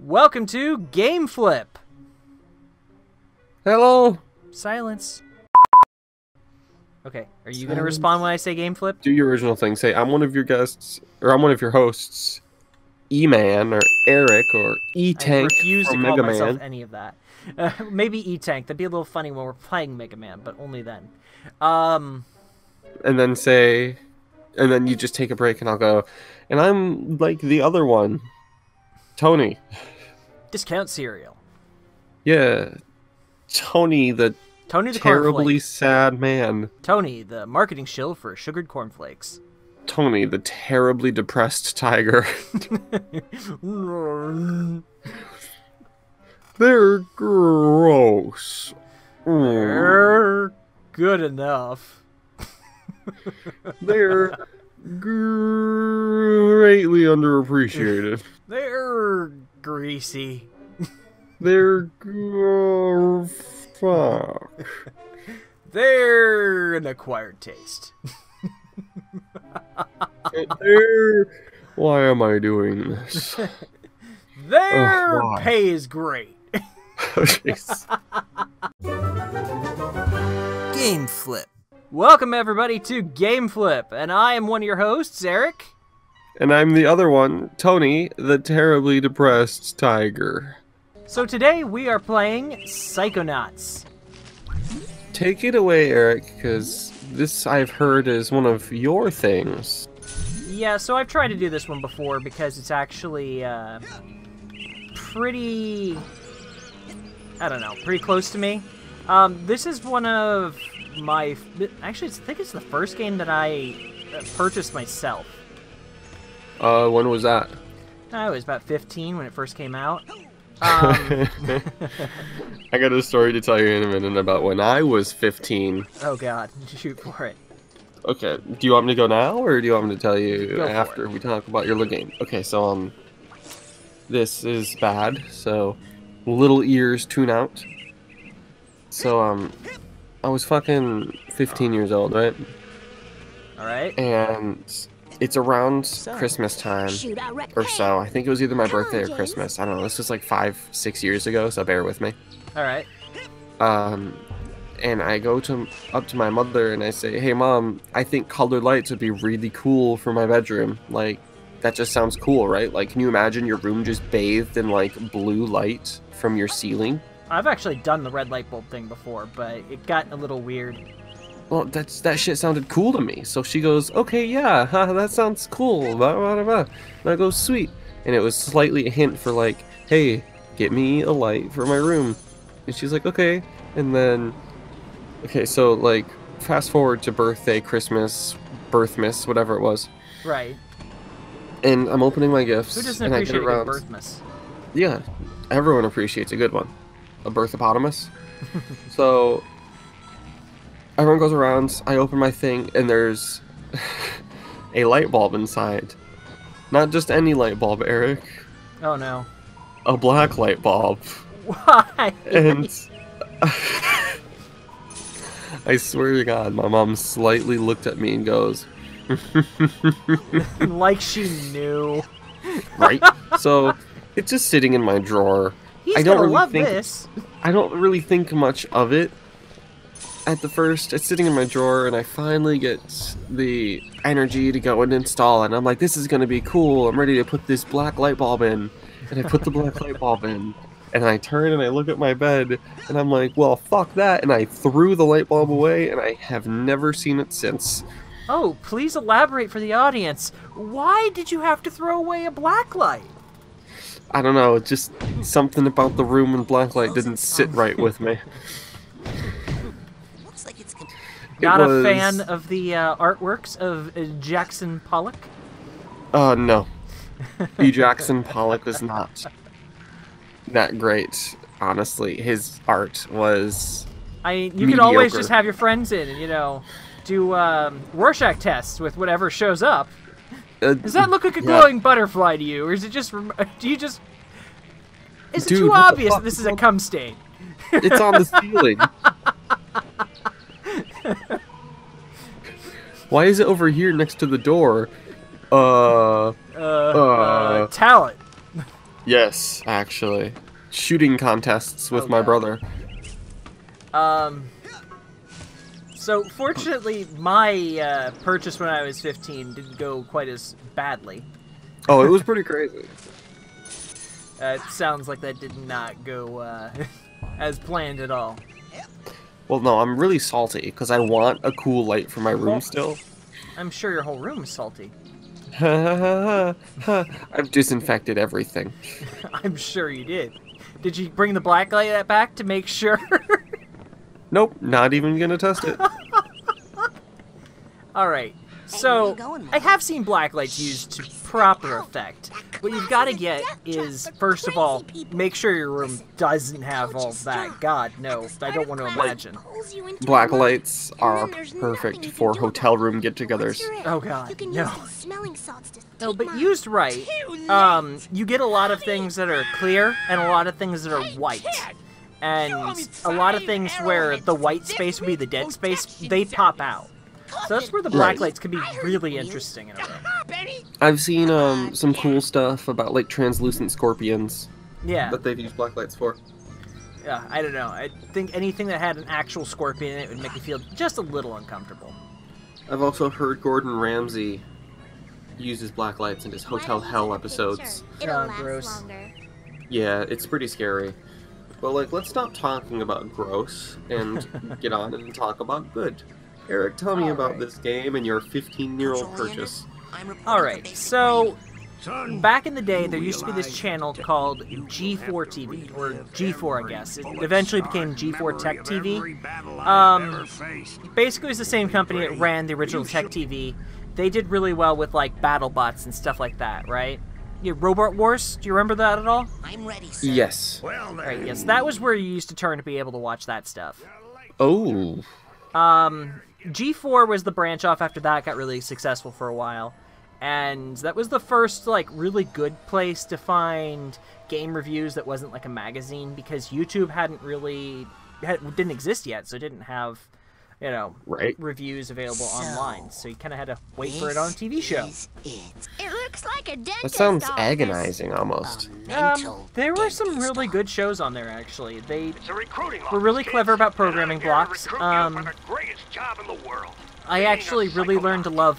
Welcome to gAmEflip. Hello. Silence. Okay, are you gonna respond when I say gAmEflip? Do your original thing. Say, I'm one of your guests, or I'm one of your hosts, E-Man, or Eric, or E-Tank I refuse to from call Mega myself Man. any of that. Maybe E-Tank. That'd be a little funny when we're playing Mega Man, but only then. And then say, and then you just take a break, and I'll go, and I'm like the other one, Tony. Discount cereal. Yeah, Tony the terribly cornflake. sad man. Tony, the marketing shill for sugared cornflakes. Tony the terribly depressed tiger. They're gross. They're good enough. They're greatly underappreciated. They're greasy. They're fuck. They're an acquired taste. Why am I doing this? Their pay is great. gAmEflip. Welcome everybody to gAmEflip, and I am one of your hosts, Eric. And I'm the other one, Tony, the terribly depressed tiger. So today we are playing Psychonauts. Take it away, Eric, because this I've heard is one of your things. Yeah, so I've tried to do this one before because it's actually pretty, I don't know, pretty close to me. This is one of my, actually I think it's the first game that I purchased myself. When was that? I was about 15 when it first came out. I got a story to tell you in a minute about when I was 15. Oh god, shoot for it. Okay, do you want me to go now, or do you want me to tell you Go after we talk about your little game? Okay, so, this is bad, so little ears tune out. So, I was fucking 15 years old, right? Alright. And it's around Christmas time, or so. I think it was either my birthday or Christmas. I don't know, this was like 5-6 years ago, so bear with me. Alright. And I go up to my mother and I say, "Hey mom, I think colored lights would be really cool for my bedroom. Like, that just sounds cool, right? Like, can you imagine your room just bathed in like blue light from your ceiling?" I've actually done the red light bulb thing before, but it got a little weird. Well, that shit sounded cool to me. So she goes, "Okay, yeah, that sounds cool." Blah, blah, blah. And I go, "Sweet." And it was slightly a hint for like, "Hey, get me a light for my room." And she's like, "Okay." And then, okay, so like, fast forward to birthday, Christmas, birthmas, whatever it was. Right. And I'm opening my gifts. Who doesn't and appreciate I get a around, good birthmas? Yeah, everyone appreciates a good one. A birthopotamus. So everyone goes around, I open my thing, and there's a light bulb inside. Not just any light bulb, Eric. Oh no. A black light bulb. Why? And I swear to God, my mom slightly looked at me and goes, like she knew. right? So it's just sitting in my drawer. He's gonna love this. I don't really think much of it at the first. It's sitting in my drawer, and I finally get the energy to go and install it. And I'm like, this is gonna be cool. I'm ready to put this black light bulb in. And I put the black light bulb in. And I turn and I look at my bed, and I'm like, well, fuck that. And I threw the light bulb away, and I have never seen it since. Oh, please elaborate for the audience. Why did you have to throw away a black light? I don't know, just something about the room and black light didn't sit right with me. Not a fan of the artworks of Jackson Pollock? No. E. Jackson Pollock was not that great, honestly. His art was You mediocre. can always just have your friends in and, do Rorschach tests with whatever shows up. Does that look like a glowing butterfly to you, or is it just? Do you just? Is it too obvious that this is a cum stain? It's on the ceiling. Why is it over here next to the door? Talent. Yes, actually. Shooting contests with my brother. So fortunately, my purchase when I was 15 didn't go quite as badly. Oh, it was pretty crazy. It sounds like that did not go as planned at all. Well, no, I'm really salty because I want a cool light for my room still. I'm sure your whole room is salty. I've disinfected everything. I'm sure you did. Did you bring the black light back to make sure? Nope, not even gonna test it. Alright, so I have seen black lights used to proper effect. What you've got to get is, first of all, make sure your room doesn't have all that. God, no, I don't want to imagine. Black lights are perfect for hotel room get-togethers. Oh god, no. No, but used right, you get a lot of things that are clear and a lot of things that are white. And a lot of things where the white space would be the dead space, they pop out. So that's where the black lights can be really interesting in a way. I've seen some cool stuff about like translucent scorpions. Yeah. That they've used black lights for. Yeah, I don't know. I think anything that had an actual scorpion in it would make me feel just a little uncomfortable. I've also heard Gordon Ramsay uses black lights in his Hotel Hell episodes. Gross. Yeah, it's pretty scary. But like, let's stop talking about gross and get on and talk about good. Eric, tell me about this game and your 15-year-old purchase. Alright, so back in the day, there used to be this channel called G4 TV, or G4, I guess. It eventually became G4 Tech TV. Basically, it was the same company that ran the original Tech TV. They did really well with, like, BattleBots and stuff like that, right? Yeah, Robot Wars, do you remember that at all? I'm ready, sir. Yes. Right, yes, that was where you used to turn to be able to watch that stuff. Oh. G4 was the branch off after that, got really successful for a while. And that was the first, like, really good place to find game reviews that wasn't like a magazine, because YouTube didn't exist yet, so it didn't have, you know, reviews available online. So you kind of had to wait for it on a TV show. It looks like a dentist That sounds office. agonizing, almost. There were some really good shows on there, actually. They were really clever about programming blocks. I actually really learned to love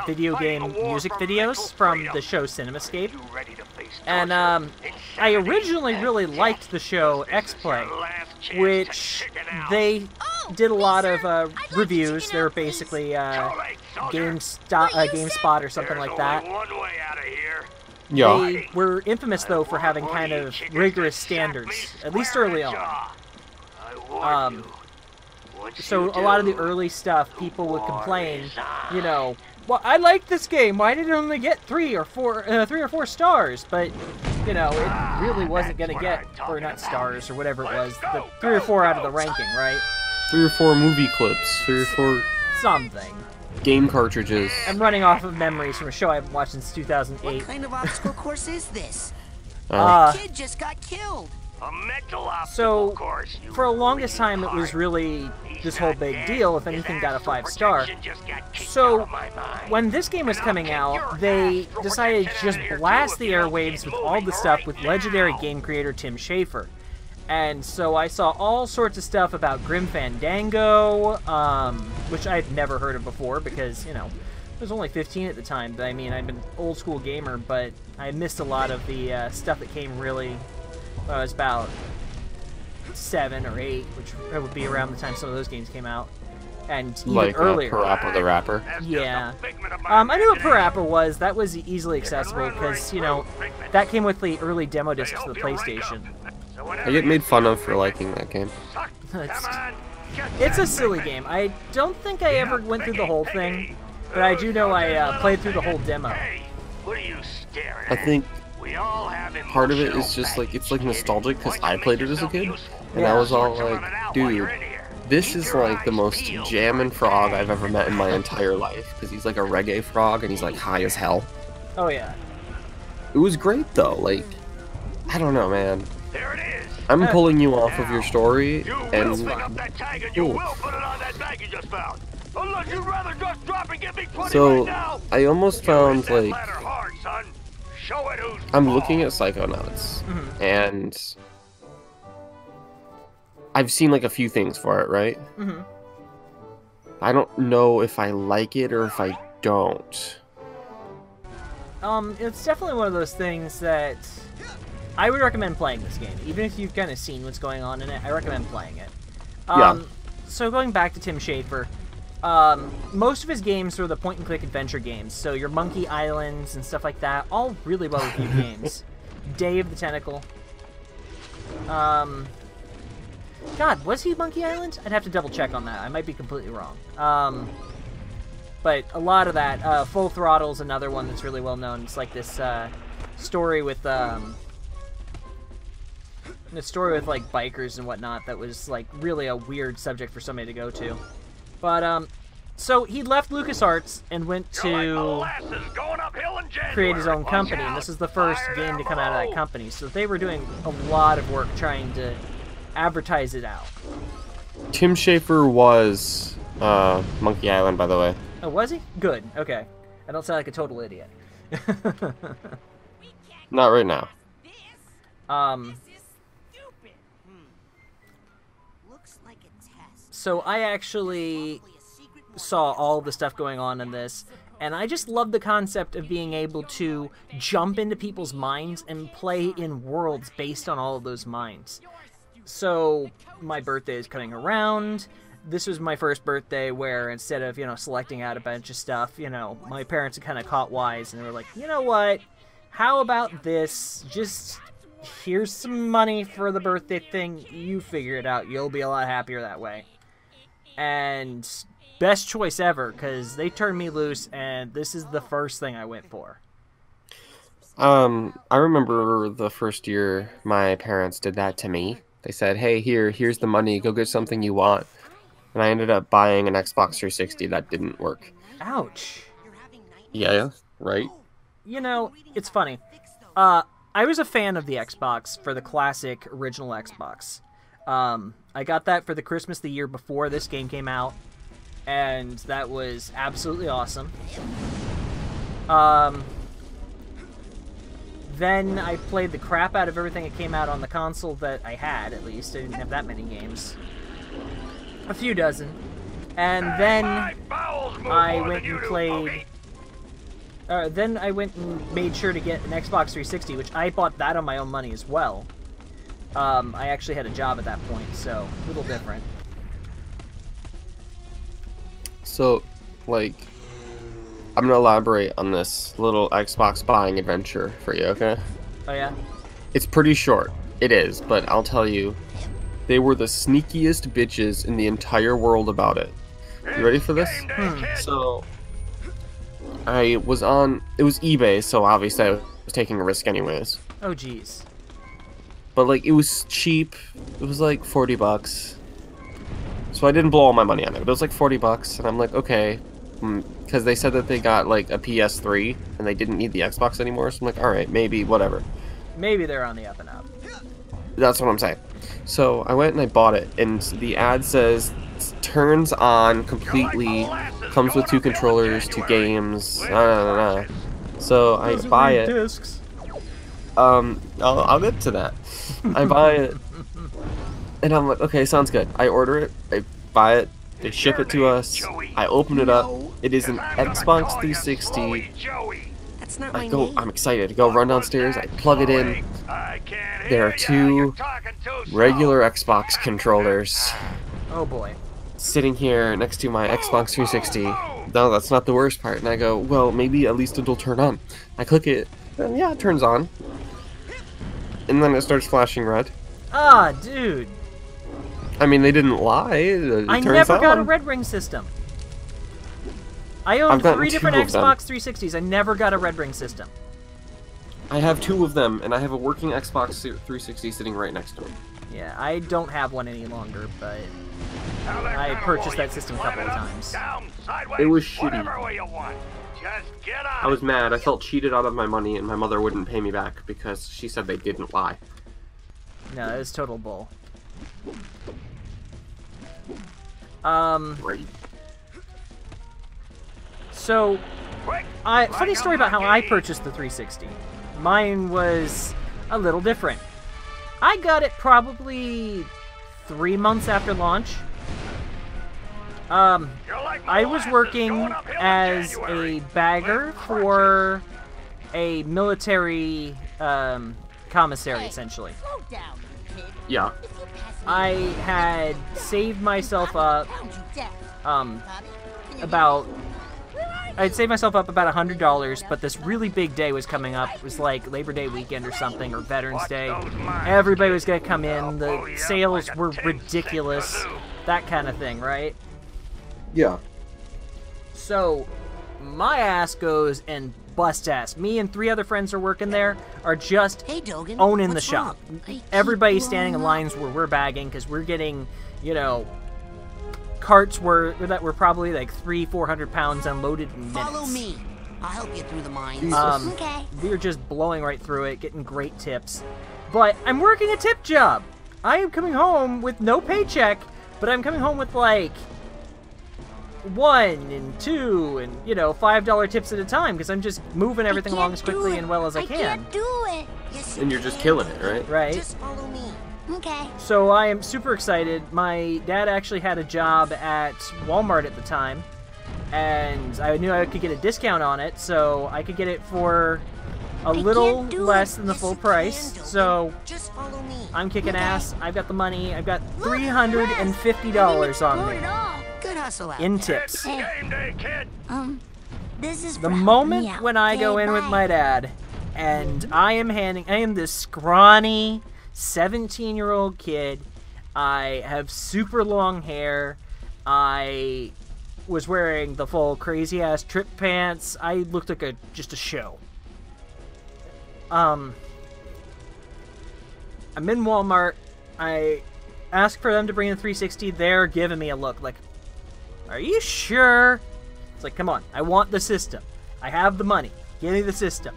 video game music videos from the show CinemaScape. And I originally really liked the show X-Play, which they did a lot of reviews. They were basically GameSpot or something like that. Yeah. They were infamous, though, for having kind of rigorous standards, at least early on. So a lot of the early stuff, people would complain, you know, well, I like this game. Why did it only get 3 or 4 stars? But you know, it really wasn't gonna get, or not stars or whatever it was, the 3 or 4 out of the ranking, right? 3 or 4 movie clips, 3 or 4 something. Game cartridges. I'm running off of memories from a show I haven't watched since 2008. What kind of obstacle course is this? Kid just got killed. A mental obstacle So, course. for a longest time, it was really this whole big deal if anything got a 5-star. So, when this game was coming out, they decided to just blast the airwaves with all the stuff with legendary game creator Tim Schafer. And so I saw all sorts of stuff about Grim Fandango, which I'd never heard of before because, you know, I was only 15 at the time. But I mean, I'm an old school gamer, but I missed a lot of the stuff that came really when I was about 7 or 8, which would be around the time some of those games came out. And even like earlier. Parappa the Rapper. Yeah. I knew what Parappa was. That was easily accessible because, you know, that came with the early demo discs to the PlayStation. I get made fun of for liking that game. It's a silly game. I don't think I ever went through the whole thing, but I do know I played through the whole demo. I think part of it is just like, it's like nostalgic because I played it as a kid, and I was all like, dude, this is like the most jammin' frog I've ever met in my entire life, because he's like a reggae frog and he's like high as hell. Oh yeah. It was great though, like, I don't know, man. I'm pulling you off of your story, and so I almost found like I'm looking at Psychonauts, and I've seen like a few things for it, right? I don't know if I like it or if I don't. It's definitely one of those things that I would recommend playing this game. Even if you've kind of seen what's going on in it, I recommend playing it. So going back to Tim Schafer, most of his games were the point-and-click adventure games. So your Monkey Islands and stuff like that, all really well-reviewed games. Day of the Tentacle. God, was he Monkey Island? I'd have to double-check on that. I might be completely wrong. But a lot of that, Full Throttle's another one that's really well-known. It's like this story with like bikers and whatnot that was like really a weird subject for somebody to go to. But so he left LucasArts and went to create his own company, and this is the first game to come out of that company. So they were doing a lot of work trying to advertise it out. Tim Schafer was Monkey Island, by the way. Oh, was he? Good. Okay. I don't sound like a total idiot. Not right now. So I actually saw all the stuff going on in this, and I just love the concept of being able to jump into people's minds and play in worlds based on all of those minds. So my birthday is coming around. This was my first birthday where instead of, you know, selecting out a bunch of stuff, you know, my parents had kind of caught wise and they were like, you know what, how about this? Just here's some money for the birthday thing. You figure it out. You'll be a lot happier that way. And best choice ever, because they turned me loose and this is the first thing I went for. I remember the first year my parents did that to me. They said, hey, here's the money. Go get something you want. And I ended up buying an Xbox 360 that didn't work. Ouch. Yeah, right? You know, it's funny. I was a fan of the Xbox for the classic original Xbox. I got that for the Christmas the year before this game came out. And that was absolutely awesome. Then I played the crap out of everything that came out on the console that I had, at least. I didn't have that many games. A few dozen. And then I went and played... then I went and made sure to get an Xbox 360, which I bought that on my own money as well. I actually had a job at that point, so a little different. So, like, I'm going to elaborate on this little Xbox buying adventure for you, okay? Oh, yeah? It's pretty short. It is, but I'll tell you, they were the sneakiest bitches in the entire world about it. You ready for this? So, I was on... It was eBay, so obviously I was taking a risk anyways. Oh, jeez. But, like, it was cheap. It was, like, 40 bucks. So I didn't blow all my money on it, but it was, like, 40 bucks, and I'm like, okay. Because they said that they got, like, a PS3, and they didn't need the Xbox anymore, so I'm like, alright, maybe, whatever. Maybe they're on the up and up. That's what I'm saying. So I went and I bought it, and the ad says turns on completely, comes with 2 controllers, 2 games, So I buy it. Discs. I'll get to that. I buy it, and I'm like, okay, sounds good. I order it, I buy it, they ship it to us. I open it up. It is an Xbox 360. That's not my name. I'm excited to go run downstairs. I plug it in. There are 2 regular Xbox controllers. Oh boy. Sitting here next to my Xbox 360. No, that's not the worst part. And I go, well, maybe at least it'll turn on. I click it, and yeah, it turns on. And then it starts flashing red. Ah, dude. I mean, they didn't lie. I never got a Red Ring system. I owned 3 different Xbox 360s. I never got a Red Ring system. I have 2 of them, and I have a working Xbox 360 sitting right next to me. Yeah, I don't have one any longer, but I purchased that system a couple of times. It was shitty. I was mad. I felt cheated out of my money, and my mother wouldn't pay me back because she said they didn't lie. No, it was total bull. Right. So, funny story about how I purchased the 360. mine was a little different. I got it probably 3 months after launch. I was working as a bagger for a military commissary, essentially. Yeah. I had saved myself up I'd saved myself up about $100, but this really big day was coming up. It was like Labor Day weekend or something, or Veterans Day. Everybody was going to come in. The sales were ridiculous. That kind of thing, right? Yeah. So, my ass goes and bust ass. Me and 3 other friends are working there, are just owning the shop. Everybody's standing in lines where we're bagging, because we're getting, you know, carts that were probably like 300-400 pounds unloaded in minutes. Follow me. I'll help you through the mines. Okay. We were just blowing right through it, getting great tips. But I'm working a tip job. I am coming home with no paycheck, but I'm coming home with like 1 and 2 and, you know, $5 tips at a time, because I'm just moving everything along as quickly and well as I can. I can't do it. Yes, and you're just killing it, right? Right. Just follow me. Okay. So I am super excited. My dad actually had a job at Walmart at the time, and I knew I could get a discount on it, so I could get it for a little less than the full price. So I'm kicking ass. I've got the money. I've got $350 on me Good hustle out in tips. This is The moment when I go in with my dad, and I am this scrawny 17-year-old kid. I have super long hair. I was wearing the full crazy ass trip pants. I looked like just a show. I'm in Walmart. I ask for them to bring the 360. They're giving me a look like, are you sure? It's like, come on, I want the system. I have the money. Give me the system.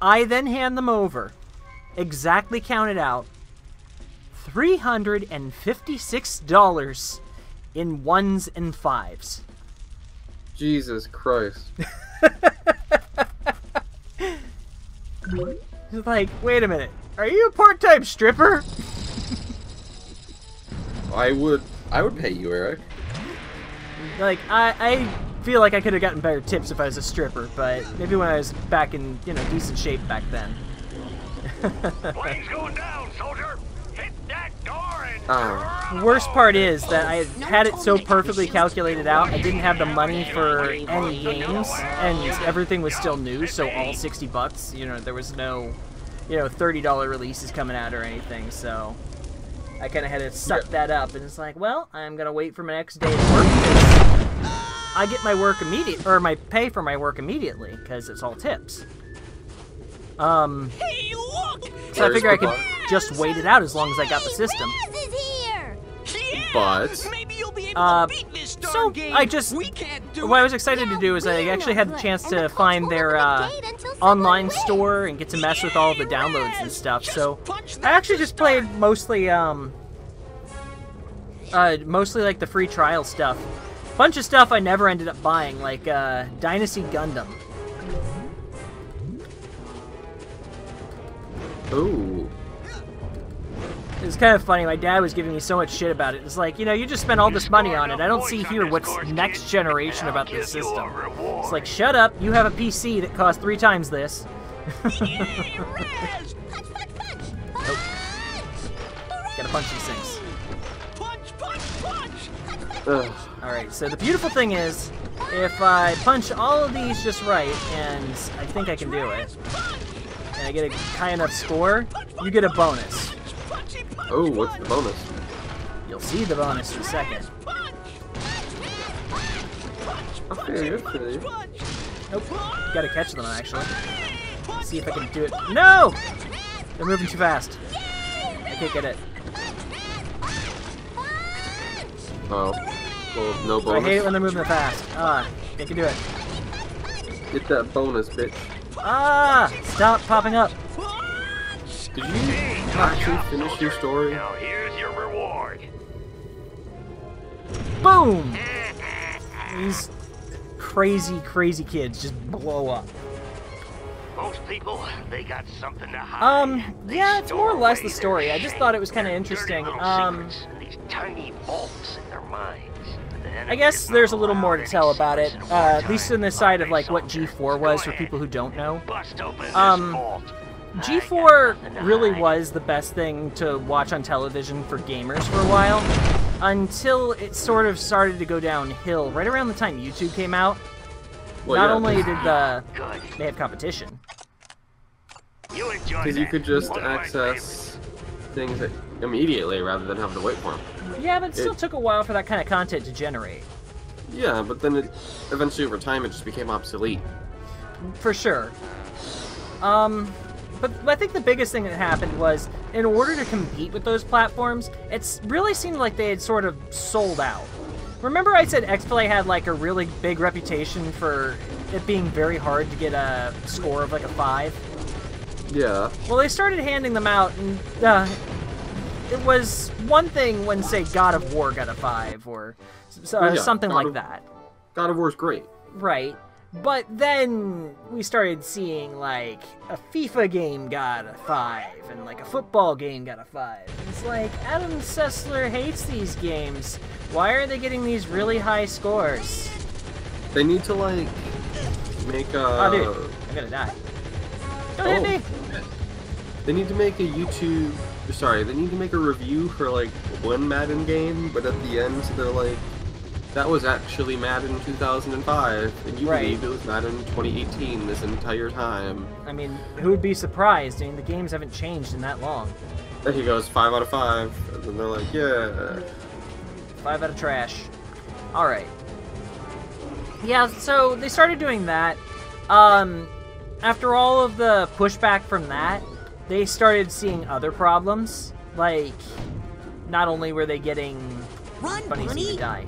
I then hand them over, exactly counted out, $356 in 1s and 5s. Jesus Christ. It's like, wait a minute, are you a part-time stripper? I would pay you, Eric. Like, I feel like I could have gotten better tips if I was a stripper, but maybe when I was back in, you know, decent shape back then. Plane's going down, soldier. Hit that door and The worst part is that I had it so perfectly calculated out, I didn't have the money for any games, and everything was still new, so all $60, you know, there was no, you know, $30 releases coming out or anything, so I kind of had to suck that up, and it's like, well, I'm gonna wait for my next day to work, because I get my work or my pay for my work immediately, because it's all tips. Hey, look! So I figure I could just wait it out as long as I got the system. But Maybe you'll be able to beat this darn game. What I was excited to do is I actually had the chance to find their online store and get to mess with all the downloads and stuff. So I actually just played mostly like the free trial stuff. Bunch of stuff I never ended up buying, like Dynasty Gundam. ooh, It's kind of funny. My dad was giving me so much shit about it. It's like, you know, you just spent all this money on it. I don't see here what's next generation about this system. It's like, shut up. You have a PC that costs 3 times this. Nope. Gotta punch these things. Alright, so the beautiful thing is, if I punch all of these just right, and I think I can do it, and I get a high enough score, you get a bonus. oh, what's the bonus? You'll see the bonus in a second. Okay, okay. Nope. Gotta catch them, actually. See if I can do it. No! They're moving too fast. I can't get it. Oh. Well, no bonus. I hate it when they're moving fast. Ah, they can do it. Get that bonus, bitch. Ah! Stop popping up. Did you actually finish your story? Now here's your reward. Boom! These crazy, crazy kids just blow up. Most people, they got something to hide. Yeah, it's more or less the story. I just thought it was kind of interesting. These tiny vaults in their minds. I guess there's a little more to tell about it, at least in the side of like what G4 was for people who don't know. G4 really was the best thing to watch on television for gamers for a while, until it sort of started to go downhill right around the time YouTube came out. Well, Not yeah, only did they have competition. because you could just access things immediately rather than having to wait for them. Yeah, but it still took a while for that kind of content to generate. Yeah, but then eventually over time it just became obsolete. For sure. But I think the biggest thing that happened was, in order to compete with those platforms, it really seemed like they had sort of sold out. Remember I said XPlay had like a really big reputation for it being very hard to get a score of like a 5? Yeah. Well, they started handing them out, and it was one thing when, say, God of War got a 5, or something like that. God of War's great. Right. But then we started seeing, like, a FIFA game got a 5, and, like, a football game got a 5. It's like, Adam Sessler hates these games. Why are they getting these really high scores? They need to, like, make a... Oh, dude. I'm gonna die. Don't hit me! They need to make a YouTube... Sorry, they need to make a review for, like, one Madden game, but at the end they're like, that was actually Madden 2005, and you believe it was Madden 2018 this entire time. I mean, who would be surprised? I mean, the games haven't changed in that long. Then he goes 5 out of 5, and then they're like, yeah. 5 out of trash. Alright. Yeah, so they started doing that. After all of the pushback from that, they started seeing other problems. Like, not only were they getting bunnies to die.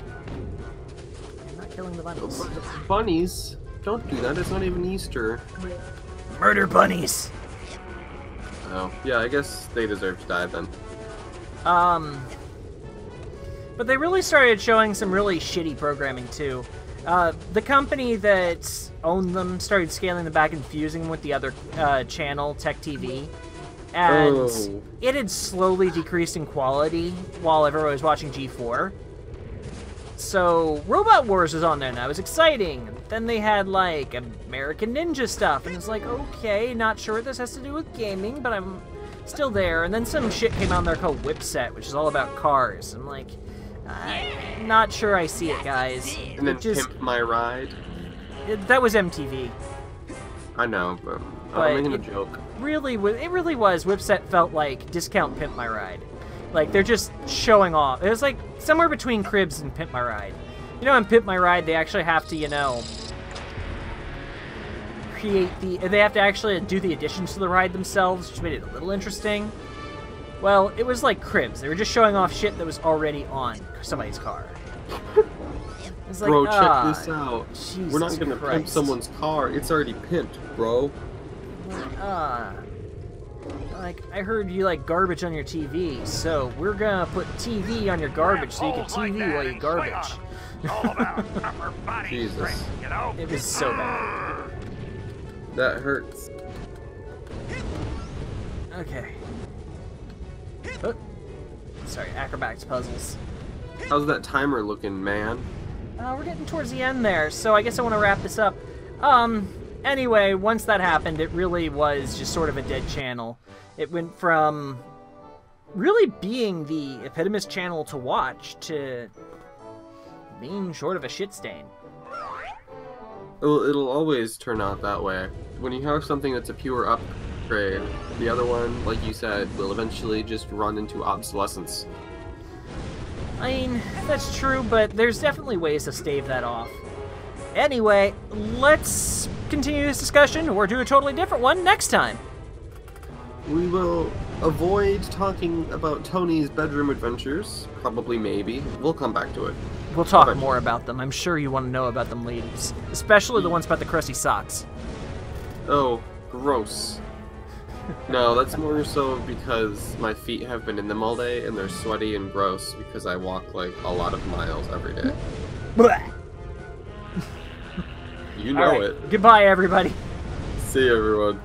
I'm not killing the bunnies. Bunnies? Don't do that, it's not even Easter. Murder bunnies! Oh, yeah, I guess they deserve to die then. But they really started showing some really shitty programming too. The company that owned them started scaling them back and fusing them with the other channel, Tech TV. And it had slowly decreased in quality while everyone was watching G4. So Robot Wars was on there, and that was exciting. Then they had, like, American Ninja stuff, and it's like, okay, not sure what this has to do with gaming, but I'm still there. And then some shit came out there called Whipset, which is all about cars. I'm like, I'm not sure I see it, guys. And then Pimp My Ride? That was MTV. I know, but I'm making a joke. It really was. Whipset felt like Discount Pimp My Ride. Like, they're just showing off. It was like somewhere between Cribs and Pimp My Ride. You know, in Pimp My Ride, they actually have to, you know, they have to actually do the additions to the ride themselves, which made it a little interesting. Well, it was like Cribs. They were just showing off shit that was already on somebody's car. It's like, bro, check this out. Jesus We're not gonna pimp someone's car. It's already pimped, bro. Like, I heard you like garbage on your TV, so we're gonna put TV on your garbage so you can TV while you garbage. Jesus. It was so bad. That hurts. Okay. Oh. Sorry, acrobatics puzzles. How's that timer looking, man? We're getting towards the end there, so I guess I want to wrap this up. Anyway, once that happened, it really was just sort of a dead channel. It went from really being the epitomis channel to watch to being short of a shit stain. It'll always turn out that way. When you have something that's a pure upgrade, the other one, like you said, will eventually just run into obsolescence. I mean, that's true, but there's definitely ways to stave that off. Anyway, let's continue this discussion, or do a totally different one next time. We will avoid talking about Tony's bedroom adventures. Probably, maybe. We'll come back to it. We'll talk more about them. I'm sure you want to know about them, ladies. Especially the ones about the crusty socks. Oh, gross. No, that's more so because my feet have been in them all day, and they're sweaty and gross because I walk, like, a lot of miles every day. Blah. You know it. Goodbye, everybody. See you, everyone.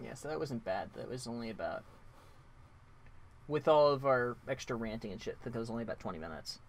Yeah, so that wasn't bad. That was only about, with all of our extra ranting and shit, that was only about 20 minutes.